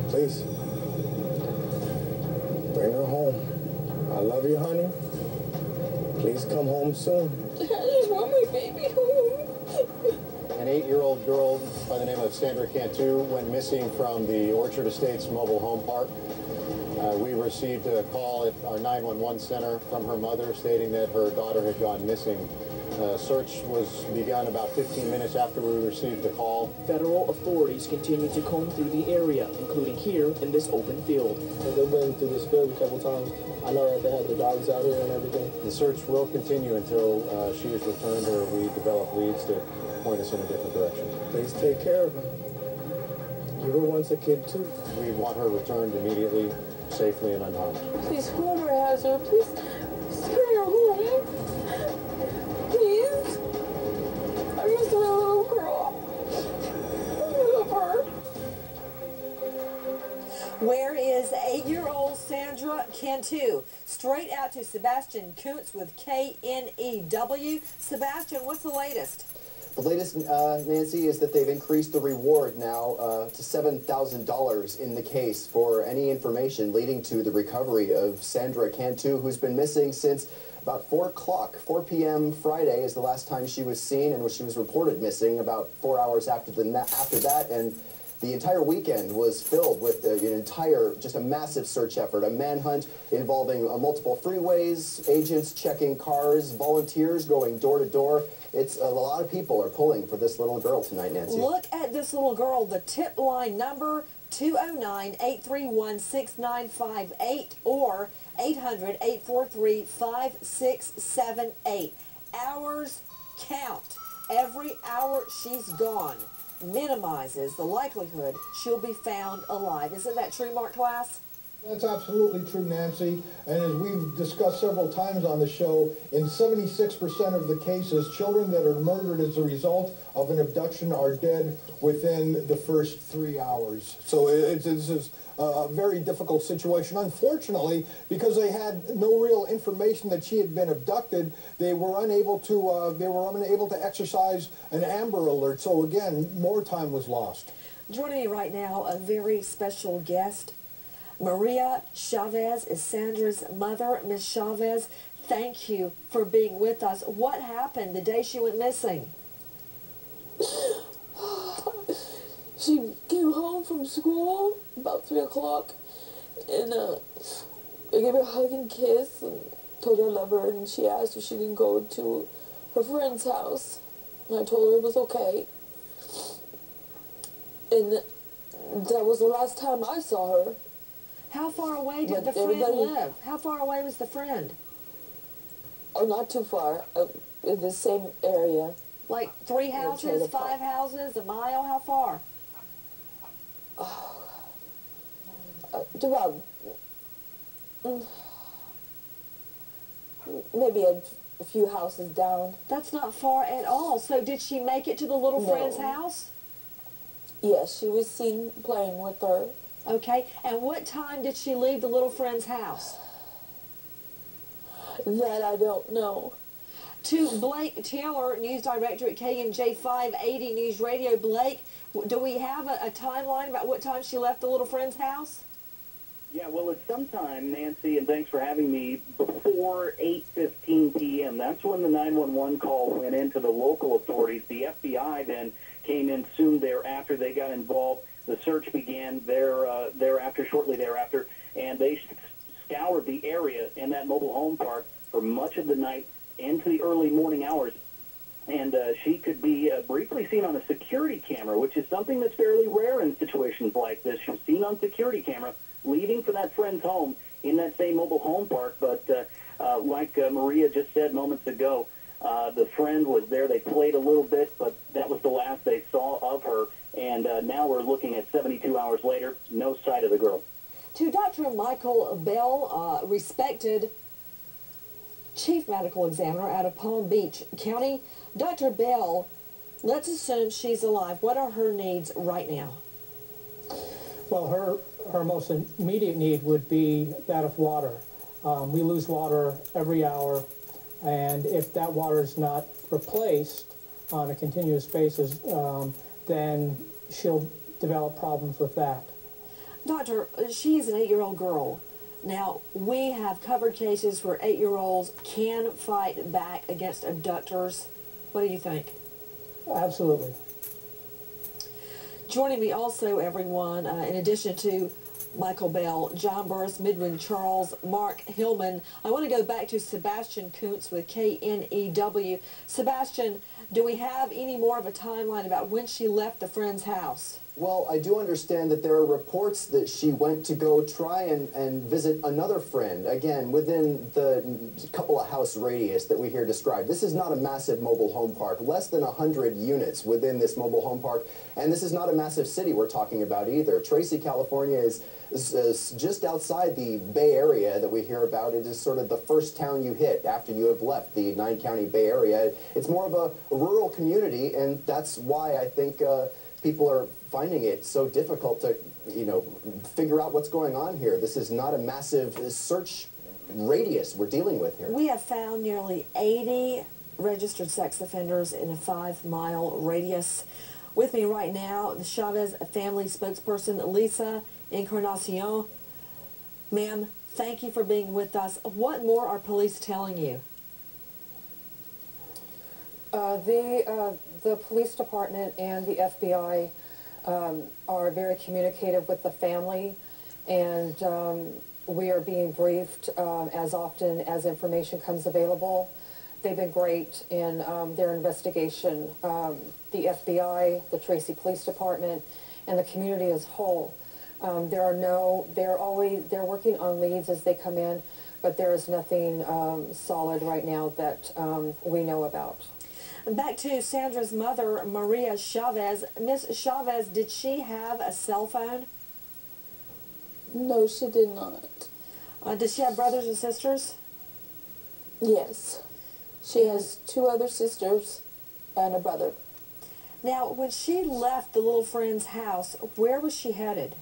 Please, bring her home. I love you, honey. Please come home soon. I just want my baby home. An 8-year-old girl by the name of Sandra Cantu went missing from the Orchard Estates mobile home park. We received a call at our 911 center from her mother stating that her daughter had gone missing. Search was begun about 15 minutes after we received the call. Federal authorities continue to comb through the area, including here in this open field. They've been through this field a couple times. I know that they had the dogs out here and everything. The search will continue until she is returned or we develop leads to point us in a different direction. Please take care of her. You were once a kid too. We want her returned immediately, safely and unharmed. Please, whoever has her, please bring her home. Please. I miss my little girl. I love her. Where is 8-year-old Sandra Cantu? Straight out to Sebastian Kuntz with KNEW. Sebastian, what's the latest? The latest, Nancy, is that they've increased the reward now to $7,000 in the case for any information leading to the recovery of Sandra Cantu, who's been missing since about 4 o'clock. 4 p.m. Friday is the last time she was seen, and she was reported missing about 4 hours after that, and the entire weekend was filled with just a massive search effort, a manhunt involving multiple freeways, agents checking cars, volunteers going door to door. It's a lot of people are pulling for this little girl tonight, Nancy. Look at this little girl. The tip line number 209-831-6958 or 800-843-5678. Hours count. Every hour she's gone minimizes the likelihood she'll be found alive. Isn't that true, Mark Class? That's absolutely true, Nancy. And as we've discussed several times on the show, in 76% of the cases, children that are murdered as a result of an abduction are dead within the first 3 hours. So it's a very difficult situation. Unfortunately, because they had no real information that she had been abducted, they were unable to exercise an Amber Alert. So again, more time was lost. Joining me right now, a very special guest. Maria Chavez is Sandra's mother. Miss Chavez, thank you for being with us. What happened the day she went missing? She came home from school about 3 o'clock, and I gave her a hug and kiss and told her I love her, and she asked if she can go to her friend's house, and I told her it was okay. And that was the last time I saw her. How far away did the friend live? How far away was the friend? Oh, not too far, in the same area. Like 3 houses, 5 houses, a mile? How far? About maybe a few houses down. That's not far at all. So did she make it to the little friend's house? Yes, she was seen playing with her. Okay, and what time did she leave the little friend's house? That I don't know. To Blake Taylor, news director at KMJ 580 News Radio. Blake, do we have a timeline about what time she left the little friend's house? Yeah, well, it's sometime, Nancy, and thanks for having me, before 8:15 p.m. That's when the 911 call went into the local authorities. The FBI then came in soon thereafter. They got involved. The search began shortly thereafter, and they scoured the area in that mobile home park for much of the night into the early morning hours. And she could be briefly seen on a security camera, which is something that's fairly rare in situations like this. She was seen on security camera leaving for that friend's home in that same mobile home park. But like Maria just said moments ago, the friend was there. They played a little bit, but that was the last they saw of her. And now we're looking at 72 hours later, no sight of the girl. To Dr. Michael Bell, respected Chief Medical Examiner out of Palm Beach County. Dr. Bell, let's assume she's alive. What are her needs right now? Well, her most immediate need would be that of water. We lose water every hour, and if that water is not replaced on a continuous basis, then she'll develop problems with that. Doctor, she is an 8-year-old girl. Now, we have covered cases where 8-year-olds can fight back against abductors. What do you think? Absolutely. Joining me also, everyone, in addition to Michael Bell, John Burris, Midwin Charles, Mark Hillman. I want to go back to Sebastian Kuntz with KNEW. Sebastian, do we have any more of a timeline about when she left the friend's house? Well, I do understand that there are reports that she went to go try and visit another friend, again, within the couple of house radius that we hear described. This is not a massive mobile home park, less than 100 units within this mobile home park, and this is not a massive city we're talking about either. Tracy, California is just outside the Bay Area that we hear about. It is sort of the first town you hit after you have left the 9-county Bay Area. It's more of a rural community, and that's why I think people are finding it so difficult to, figure out what's going on here. This is not a massive search radius we're dealing with here. We have found nearly 80 registered sex offenders in a 5-mile radius. With me right now, the Chavez family spokesperson, Lisa Encarnacion. Ma'am, thank you for being with us. What more are police telling you? The police department and the FBI are very communicative with the family, and we are being briefed as often as information comes available. They've been great in their investigation. The FBI, the Tracy Police Department, and the community as a whole. They're working on leads as they come in, but there is nothing solid right now that we know about. Back to Sandra's mother, Maria Chavez. Miss Chavez, did she have a cell phone? No, she did not. Did she have brothers and sisters? Yes. She has 2 other sisters and a brother. Now, when she left the little friend's house, where was she headed?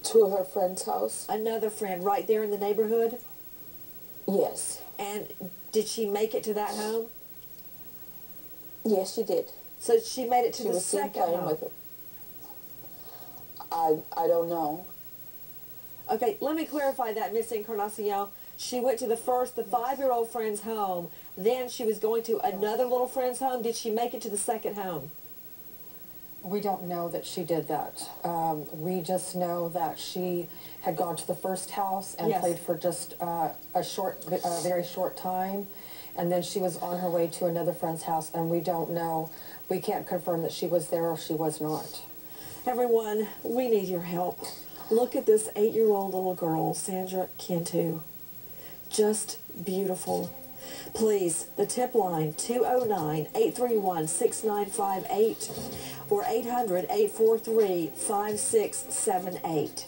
To her friend's house. Another friend right there in the neighborhood? Yes. And did she make it to that home? Yes, she did. So she made it to she the was second playing home? with her. I don't know. Okay, let me clarify that, Miss Encarnacion. She went to the 5-year-old friend's home, then she was going to another little friend's home. Did she make it to the second home? We don't know that she did that. We just know that she had gone to the first house and Yes. played for just a very short time, and then she was on her way to another friend's house, and we don't know. We can't confirm that she was there or she was not. Everyone, we need your help. Look at this 8-year-old little girl, Sandra Cantu. Just beautiful. Please, the tip line, 209-831-6958 or 800-843-5678.